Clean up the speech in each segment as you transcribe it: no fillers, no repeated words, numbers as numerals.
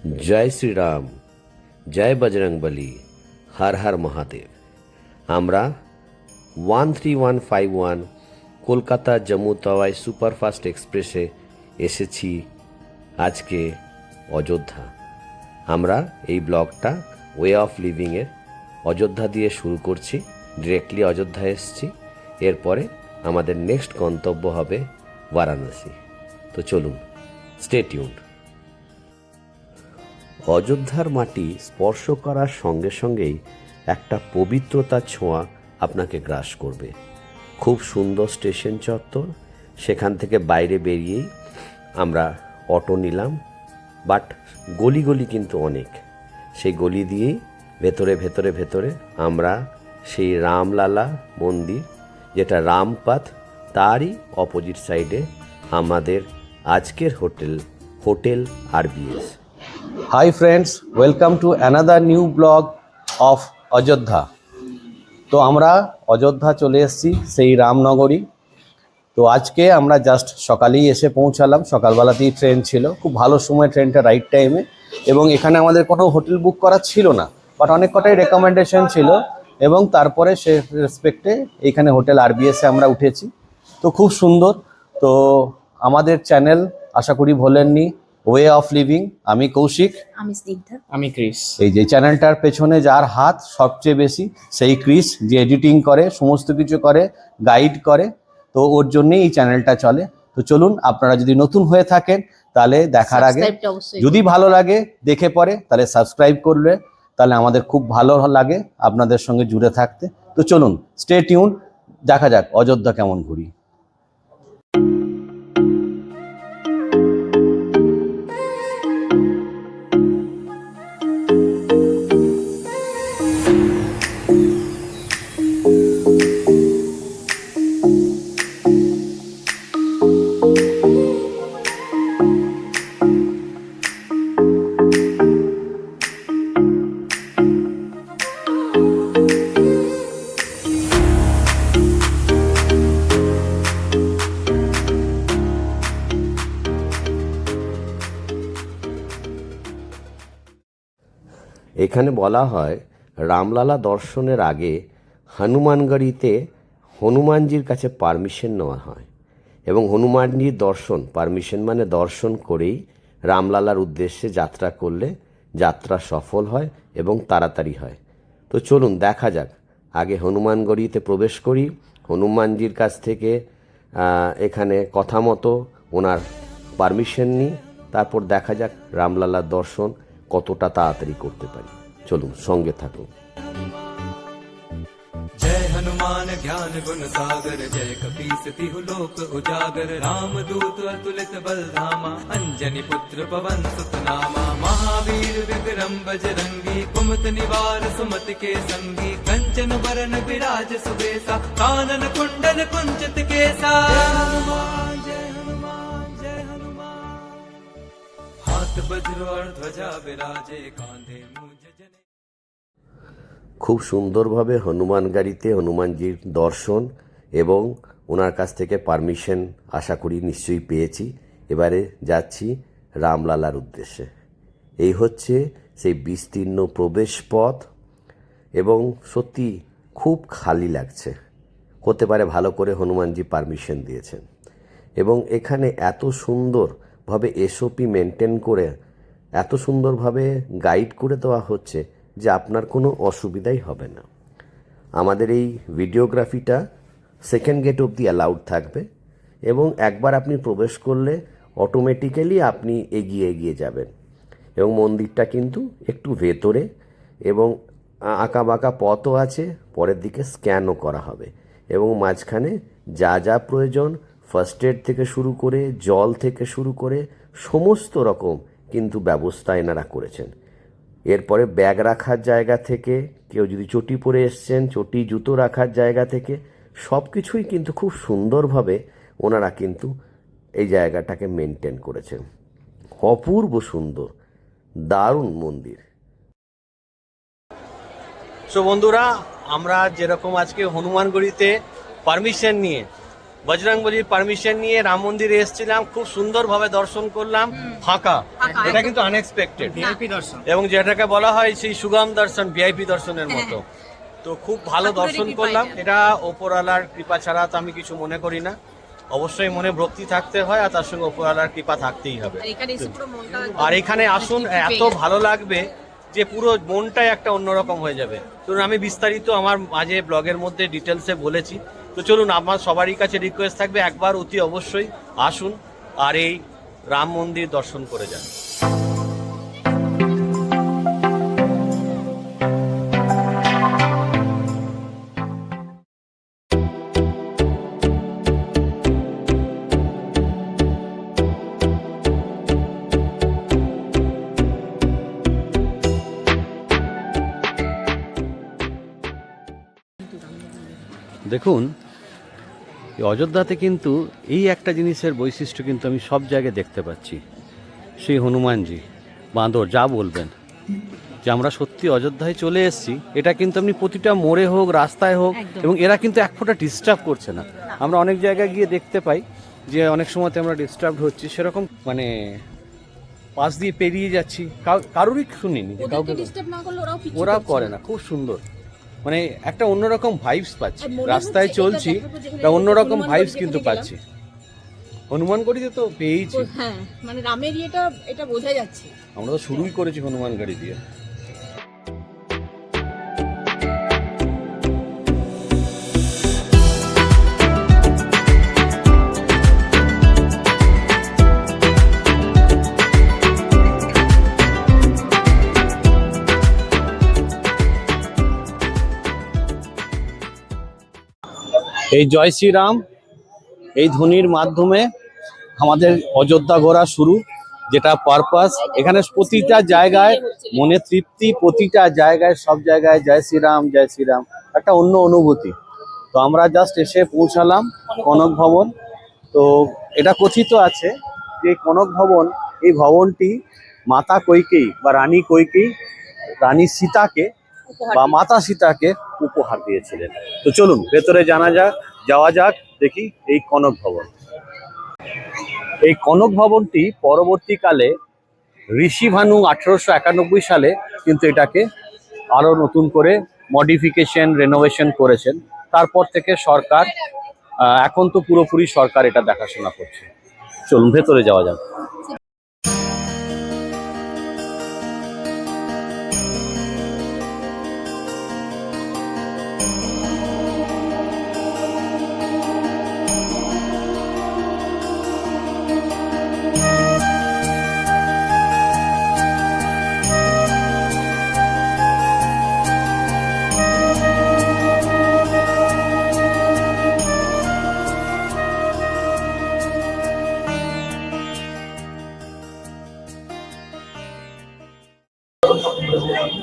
জয় শ্রীরাম, জয় বজরংবলী, হর হর মহাদেব। আমরা 13151 কলকাতা জম্মু তাওয়াই সুপারফাস্ট এক্সপ্রেসে এসেছি আজকে অযোধ্যা। আমরা এই ব্লগটা ওয়ে অফ লিভিংয়ের অযোধ্যা দিয়ে শুরু করছি। ডিরেক্টলি অযোধ্যা এসেছি, এরপরে আমাদের নেক্সট গন্তব্য হবে বারাণসী। তো চলুন, স্টে টিউনড। অযোধ্যার মাটি স্পর্শ করার সঙ্গে সঙ্গেই একটা পবিত্রতার ছোঁয়া আপনাকে গ্রাস করবে। খুব সুন্দর স্টেশন চত্বর। সেখান থেকে বাইরে বেরিয়েই আমরা অটো নিলাম, বাট গলি গলি কিন্তু অনেক। সেই গলি দিয়েই ভেতরে ভেতরে ভেতরে আমরা সেই রামলালা মন্দির, যেটা রামপথ, তারই অপোজিট সাইডে আমাদের আজকের hotel RBS। Hi friends, welcome to another new blog of Ayodhya. তো আমরা অযোধ্যা চলে এসেছি, সেই রামনগরী। তো আজকে আমরা জাস্ট সকালেই এসে পৌঁছালাম, সকালবেলাতেই ট্রেন ছিল, খুব ভালো সময় ট্রেনটা, রাইট টাইমে। এবং এখানে আমাদের কোনো হোটেল বুক করা ছিল না, বাট অনেক কটাই রেকমেন্ডেশন ছিল, এবং তারপরে সে রেসপেক্টে এইখানে হোটেল RBS-এ আমরা উঠেছি। তো খুব সুন্দর। তো আমাদের চ্যানেল আশা করি ভোলেননি, ওয়ে অফ লিভিং। আমি কৌশিক, আমি স্নিগ্ধা, আমি ক্রিস। এই যে চ্যানেলটার পেছনে যার হাত সবচেয়ে বেশি, সেই ক্রিস, যে এডিটিং করে, সমস্ত কিছু করে, গাইড করে। তো ওর জন্যই এই চ্যানেলটা চলে। তো চলুন, আপনারা যদি নতুন হয়ে থাকেন তাহলে দেখার আগে, সাবস্ক্রাইবটা অবশ্যই যদি ভালো লাগে দেখে পরে, তাহলে সাবস্ক্রাইব করলে, তাহলে আমাদের খুব ভালো লাগে আপনাদের সঙ্গে জুড়ে থাকতে। তো চলুন, স্টে টিউন, দেখা যাক অযোধ্যা কেমন ঘুরি। এখানে বলা হয় রামলালা দর্শনের আগে হনুমানগড়িতে হনুমানজির কাছে পারমিশন নেওয়া হয়, এবং হনুমানজির পারমিশন মানে দর্শন করেই রামলালার উদ্দেশ্যে যাত্রা করলে যাত্রা সফল হয় এবং তাড়াতাড়ি হয়। তো চলুন দেখা যাক, আগে হনুমানগড়িতে প্রবেশ করি, হনুমানজির কাছ থেকে এখানে কথা মতো ওনার পারমিশন নিই, তারপর দেখা যাক রামলালার দর্শন কতটা তাড়াতাড়ি করতে পারি। চলুন, সঙ্গে থাকুন। जय हनुमान ज्ञान गुण सागर, जय कपीस तिहु लोक उजागर, राम दूत अतुलित बल धामा, अंजनी पुत्र पवन सुत नामा, महावीर विक्रम बजरंगी, कुमति निवार सुमति के संगी, कंचन बरन विराज सुबेसा, कानन कुंडल कुंचित केसा। जय हनुमान जय हनुमान, हाथ वज्र और ध्वजा विराजे, कांधे मूंज जने। খুব সুন্দরভাবে হনুমানগড়িতে হনুমানজির দর্শন এবং ওনার কাছ থেকে পারমিশন আশা করি নিশ্চয়ই পেয়েছি। এবারে যাচ্ছি রামলালার উদ্দেশ্যে। এই হচ্ছে সেই বিস্তীর্ণ প্রবেশ পথ, এবং সত্যি খুব খালি লাগছে। হতে পারে ভালো করে হনুমানজি পারমিশন দিয়েছেন, এবং এখানে এত সুন্দরভাবে SOP মেনটেন করে, এত সুন্দরভাবে গাইড করে দেওয়া হচ্ছে যে আপনার কোনো অসুবিধাই হবে না। আমাদের এই ভিডিওগ্রাফিটা সেকেন্ড গেট অবধি অ্যালাউড থাকবে, এবং একবার আপনি প্রবেশ করলে অটোমেটিক্যালি আপনি এগিয়ে এগিয়ে যাবেন। এবং মন্দিরটা কিন্তু একটু ভেতরে, এবং আঁকা বাঁকা পথও আছে, পরের দিকে স্ক্যানও করা হবে, এবং মাঝখানে যা যা প্রয়োজন, ফার্স্ট এড থেকে শুরু করে, জল থেকে শুরু করে সমস্ত রকম কিন্তু ব্যবস্থা এনারা করেছেন। এরপরে ব্যাগ রাখার জায়গা থেকে, কেউ যদি চটি পরে এসছেন, চটি জুতো রাখার জায়গা থেকে, সব কিছুই কিন্তু খুব সুন্দরভাবে ওনারা কিন্তু এই জায়গাটাকে মেনটেন করেছেন। অপূর্ব সুন্দর, দারুণ মন্দির। সো বন্ধুরা, আমরা যেরকম আজকে হনুমানগড়িতে পারমিশন নিয়ে বজরংবলীর পারমিশন নিয়ে রাম মন্দিরে এসেছিলাম, খুব সুন্দরভাবে দর্শন করলাম, ফাঁকা। এটা কিন্তু আনএক্সপেক্টেড ভিআইপি দর্শন। এবং যেটাকে বলা হয় সেই সুগম দর্শন, ভিআইপি দর্শনের মতো। তো খুব ভালো দর্শন করলাম। এটা ওপরওয়ালার কৃপা ছাড়া তো আমি কিছু মনে করি না। অবশ্যই মনে ভক্তি থাকতে হয়, আর তার সঙ্গে ওপরওয়ালার কৃপা থাকতেই হবে। আর এখানে আসুন, এত ভালো লাগবে যে পুরো মনটাই একটা অন্যরকম হয়ে যাবে। ধরুন আমি বিস্তারিত আমার মাঝে ব্লগের মধ্যে ডিটেলসে বলেছি। তো চলুন, আমার সবারই কাছে রিকোয়েস্ট থাকবে একবার অতি অবশ্যই আসুন আর এই রাম মন্দির দর্শন করে যান। দেখুন, এই অযোধ্যাতে কিন্তু এই একটা জিনিসের বৈশিষ্ট্য কিন্তু আমি সব জায়গায় দেখতে পাচ্ছি। সেই হনুমানজি, বাঁদর, যা বলবেন, যে আমরা সত্যি অযোধ্যায় চলে এসেছি, এটা কিন্তু আপনি প্রতিটা মোড়ে হোক, রাস্তায় হোক, এবং এরা কিন্তু এক ফোঁটা ডিস্টার্ব করছে না। আমরা অনেক জায়গায় গিয়ে দেখতে পাই যে অনেক সময়তে আমরা ডিস্টার্ব হচ্ছি, সেরকম মানে পাশ দিয়ে পেরিয়ে যাচ্ছি, কারোরই শুনিনি যে কাউকে ওরা করে না। খুব সুন্দর, মানে একটা অন্যরকম ভাইবস পাচ্ছি। রাস্তায় চলছি, একটা অন্যরকম ভাইবস কিন্তু পাচ্ছি। হনুমানগড়িতে তো পেয়েছি, হ্যাঁ, মানে রামের এটা বোঝা যাচ্ছে। আমরা তো শুরুই করেছি হনুমানগড়ি দিয়ে। এই জয় শ্রীরাম, এই ধ্বনির মাধ্যমে আমাদের অযোধ্যা ঘোরা শুরু, যেটা পারপাস। এখানে প্রতিটা জায়গায় মনে তৃপ্তি, প্রতিটা জায়গায়, সব জায়গায় জয় শ্রীরাম, জয় শ্রীরাম, একটা অন্য অনুভূতি। তো আমরা জাস্ট এসে পৌঁছালাম কনক ভবন। তো এটা কথিত আছে যে কনক ভবন, এই ভবনটি মাতা কৈকেয়ী বা রানী কৈকেয়ী রানী সীতাকে বা মাতা সীতাকে উপহার দিয়েছিলেন। তো চলুন ভেতরে যাওয়া যাক, দেখি এই কনক ভবন। এই কনক ভবনটি পরবর্তীকালে ঋষি ভানু 1891 সালে কিন্তু এটাকে আরো নতুন করে মডিফিকেশন, রেনোভেশন করেছেন। তারপর থেকে সরকার, এখন তো পুরোপুরি সরকার এটা দেখাশোনা করছে। চলুন ভেতরে যাওয়া যাক।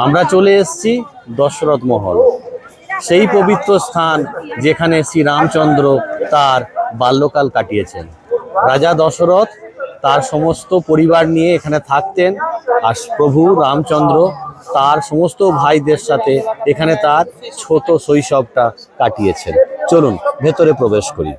আমরা চলে এসেছি দশরথ মহল, সেই পবিত্র স্থান যেখানে শ্রী রামচন্দ্র তার বাল্যকাল কাটিয়েছেন। রাজা দশরথ তার সমস্ত পরিবার নিয়ে এখানে থাকতেন, আর প্রভু রামচন্দ্র তার সমস্ত ভাইদের সাথে এখানে তার ছোট শৈশবটা কাটিয়েছেন। চলুন ভেতরে প্রবেশ করি।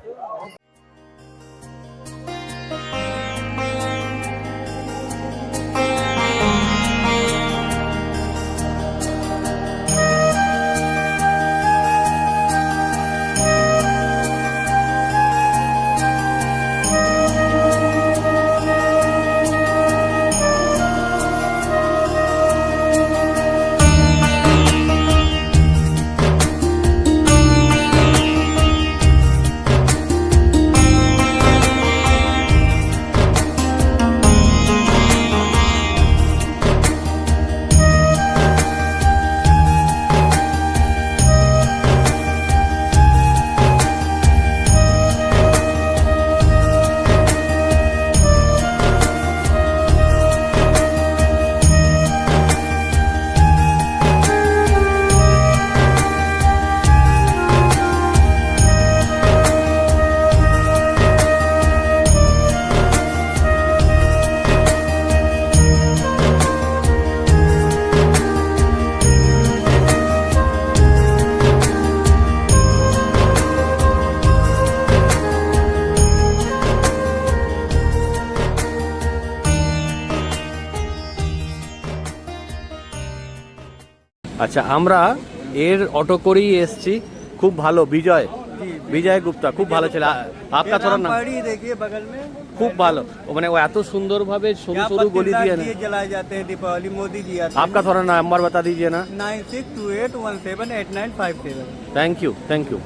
আচ্ছা, আমরা এর অটো করেই এসছি। খুব ভালো, বিজয় গুপ্তা খুব ভালো ছেলে। আপনার থোড়া না, देखिए बगल में খুব ভালো, মানে ও এত সুন্দরভাবে সরু সরু গলি দিয়ে না। दिए जलाए जाते हैं दीपावली, मोदी जी आते आपका थोड़ा नंबर बता दीजिए ना। हैं 9628178957। Thank you, thank you.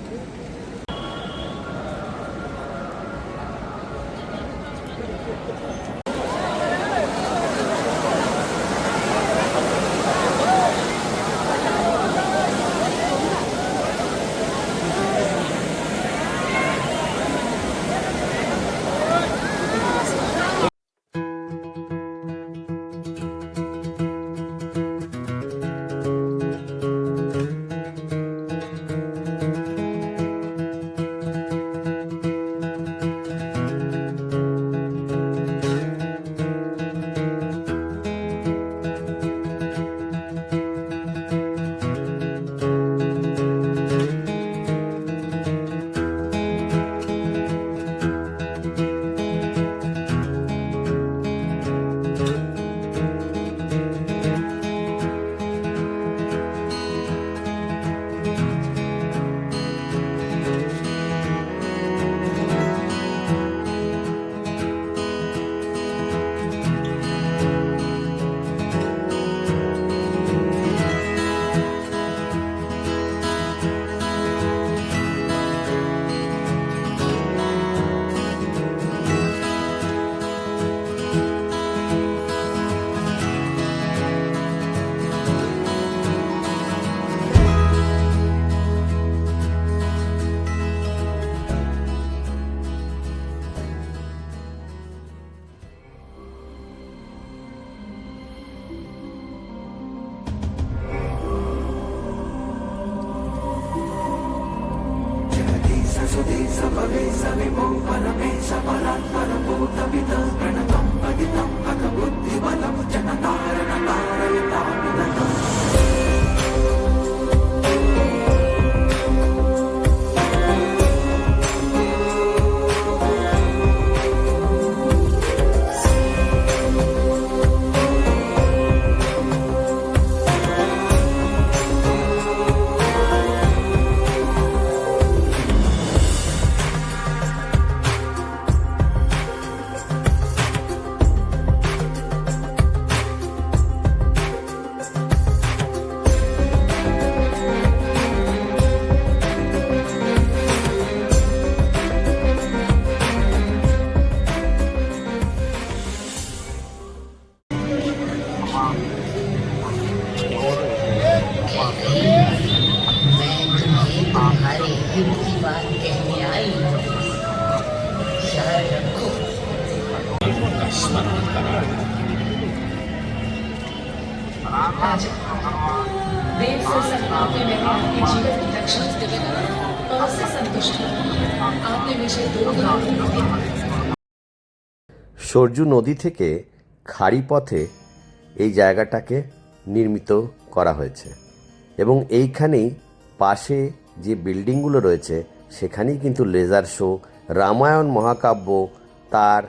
आज देव से संकल्प में मैंने आपके जीवन की रक्षा और उससे संतुष्ट हूं। आपने मुझे 2 दिन সরজু নদী থেকে খাড়ি পথে এই জায়গাটাকে নির্মিত করা হয়েছে এবং এইখানেই পাশে যে বিল্ডিংগুলো রয়েছে সেখানেই কিন্তু লেজার শো, রামায়ণ মহাকাব্য তার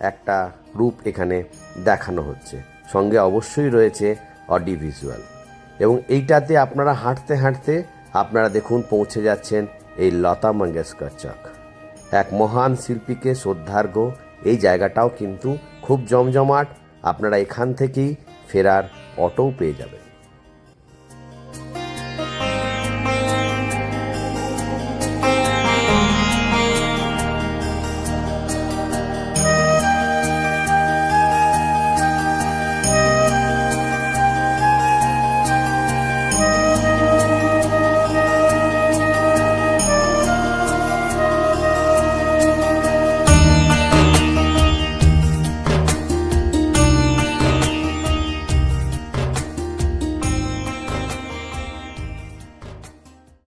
একটা রূপ এখানে দেখানো হচ্ছে। সঙ্গে অবশ্যই রয়েছে অডিও ভিজুয়াল এবং এইটাতে আপনারা হাঁটতে হাঁটতে আপনারা দেখুন পৌঁছে যাচ্ছেন এই লতা মঙ্গেশকর চক। এক মহান শিল্পীকে শ্রদ্ধার্ঘ এই জায়গাটাও কিন্তু খুব জমজমাট। আপনারা এখান থেকেই ফেরার অটোও পেয়ে যাবেন।